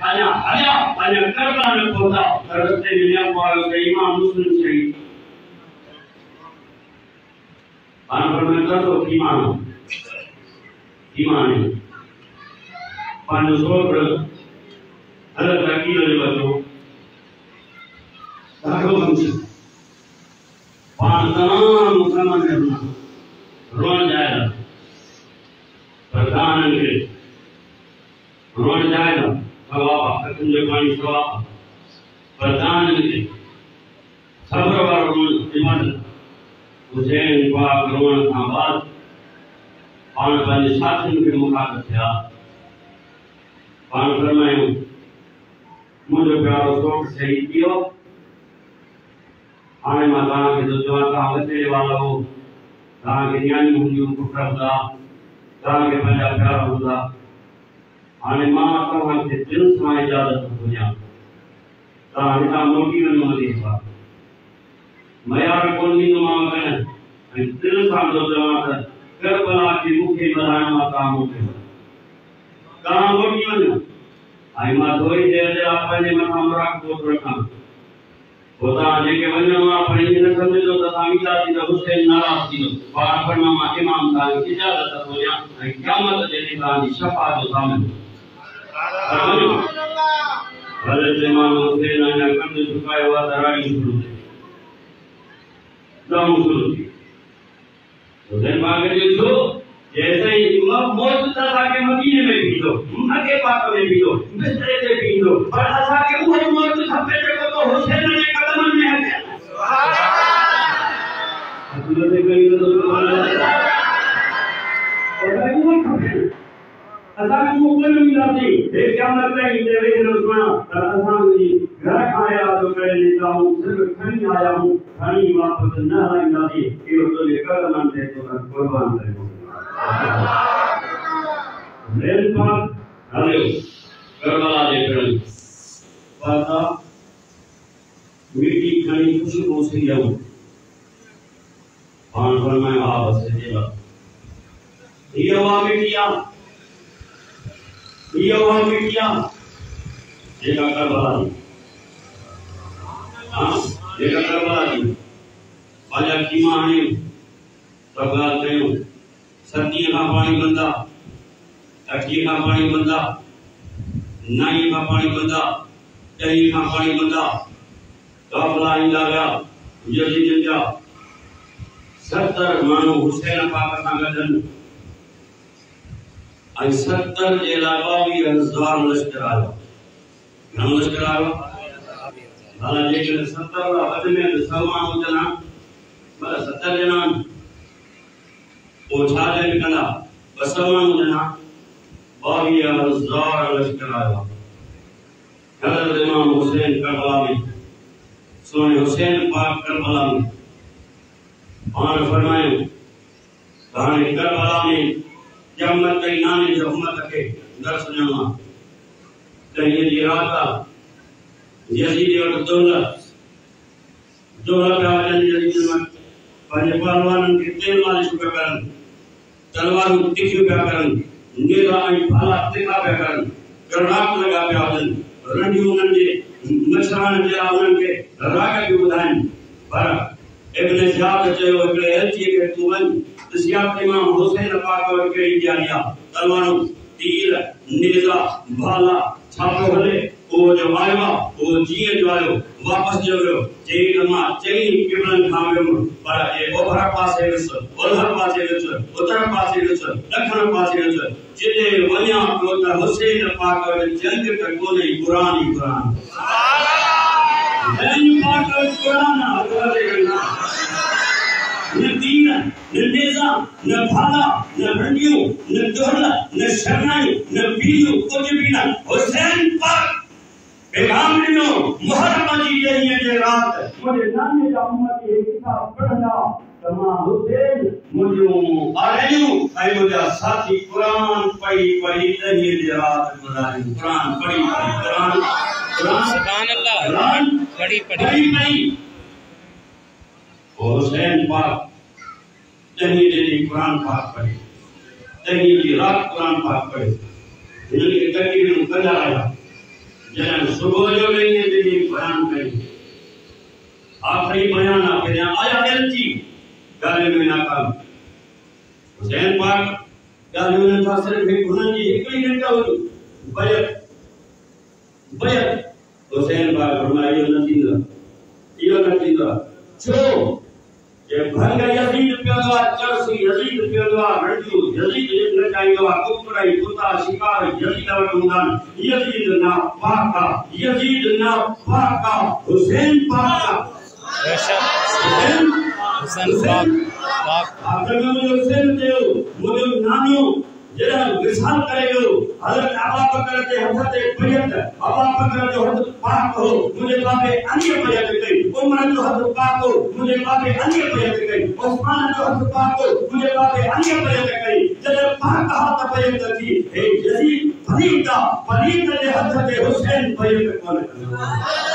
hanya karena ada kota terus dia mau ke imam muslim sendiri. Anak bermentor tu iman. Panusor ada lagi dari batu. Tahu mesti. Pantanam mukaman herna. Ruan jaya. Pertahanan ke. Ruan jaya. Awak akan jadi awak. Pertahanan ke. Sabar warun iman. Husain Pak Ruan Ahmad. पान वाले शासन के मुखातिब थे पान फरमायो मुझे प्यारो शोक शहीद कियो आने माता के जो जवान का बचे वाला हो तां के ज्ञानी मुझे पुत्र दा तां के पंजा प्यारा होता आने मां का के दिल से इजाजत हो जा तां इतना मोटी में मोदी था मैं यार कौन नहीं मां का दिल से जो जवान करबला की मुख्य बधाई माता मुख्य काम हो गया ना आई मां थोड़ी देर से आपने मन हमरा को रखा होता जे के वन्य मां पड़ी न समझ लो तो सामिता थी तो हुसैन नाराज थी बार पर मां इमाम था इजाजत हो जा क़यामत जे निशान शफा जो सामने हजरत इमाम हुसैन ने कंध झुकाया हुआ दराई शुरू थी हुसैन बागे जो जैसे ही मौत तथा के मदीने में भी दो मक्के पाक में भी दो बिस्तरे पे भी दो और असा के वो मौत खपे को तो हुसैन ने कदम में है सुभान अल्लाह अब्दुल्ला ने कही तो सुभान अल्लाह और वो खपे असा के मुकल में मिलाती एक क्या मतलब है ये वे रोज़ाना असा की घर खाया तो कह लेता हूं सिर्फ खनी आया हूं खनी वापस न आएगा ये तो लेकर मन से तो कुर्बान करेगा मेरे पास हेलो करबला देख रहे पता मीठी खनी खुशबू से जाऊं पान पर मैं आप से देगा ये हुआ मीठिया देखा करबला देखा करबला बाजा कीमा है प्रभात कयो सर्दी का पानी बंदा अठी का पानी बंदा नाई का पानी बंदा दही का पानी बंदा काफला इंदा गया यजीद जा 70 मानो हुसैन पाक सां गडन आई 70 जे अलावा भी 1000 लश्कर आयो घणो लश्कर आयो हां लेकिन 70 वध में सलमान हुजना मतलब 70 जना ओ छा जे कला सलमान हुजना 22000 लश्कर आयो हजरत इमाम हुसैन करबला में सोने हुसैन पाक करबला में और फरमाए कहानी करबला में क़यामत ताईं नाने जो उम्मत खे दर्स ॾियणो आहे त हीअ जी रात यज़ीद वटि दौलत पिया वञनि यज़ीद वटि पंहिंजे पहलवाननि खे तेल मालिश पिया करनि तलवारूं तिखियूं पिया करनि नेज़ा ऐं भाला तिखा पिया करनि गरनाक लॻा पिया हुजनि रंडियूं उन्हनि जे मच्छरान जहिड़ा उन्हनि खे राग पियूं ॿुधाइनि पर इब्न ज़ियाद चयो हिकिड़े एलचीअ खे तूं वञ सियात इमाम हुसैन पाक और के इंडिया तलवारों तीर नेजा भाला छापो हले ओ जो आयो ओ जीए जो आयो वापस जो गयो जेक मा चई किबलन खावे पर ए ओभर पासे विस ओलहर पासे विस उत्तर पासे विस दक्षिण पासे विस जिते वन्या तो त हुसैन पाक और जंग त कोने कुरान ही कुरान सुभान अल्लाह जंग पाक और कुरान अल्लाह न दीन न नेज़ा न भाला न रंडियों न दौलत न शरनाई न बीजू कुछ भी न हुसैन पाक पैगाम ॾिनो मुहर्रम जी ॾहीं जे रात मुझे नाने जा उम्मत ये किताब पढ़ना तमा हुसैन मुझो आरयू ऐं मुझा साथी कुरान पढ़ी ॾहीं जे रात गुज़ारियो कुरान पढ़ी कुरान सुभान अल्लाह कुरान पढ़ी हुसैन पाक ॾहीं जे कुरान पाक पढ़े ॾहीं जी रात कुरान पाक पढ़े हिननि खे तकरीरूं कंदा आया जन सुबह जो नहीं है तेरी बयान करें आखिरी बयान आपके आया एलची गाले में नाकाम हुसैन पाक गाले में था सिर्फ एक गुना जी एक ही घंटा हो बयत हुसैन पाक फरमाया यो नतीजा छो ये भंग यजीद प्यादा चरसी यजीद प्यादा हड़जू यजीद इब्न चाइवा कुतराई कुता शिकार यजीद वटुंदान यजीद ना पाका हुसैन पाका हुसैन पाक आखिर में हुसैन देव मुझे नानो जरा विशाल करेगो हजरत अबू बकर के हथ से बैत अबू बकर जो हथ पाक हो मुझे बाबे अली बैत गई उमर जो हथ पाक हो मुझे बाबे अली बैत गई उस्मान जो हथ पाक हो मुझे बाबे अली बैत गई जब पाक हाथ बैत थी हे यजीद फरीदा के हथ से हुसैन बैत कौन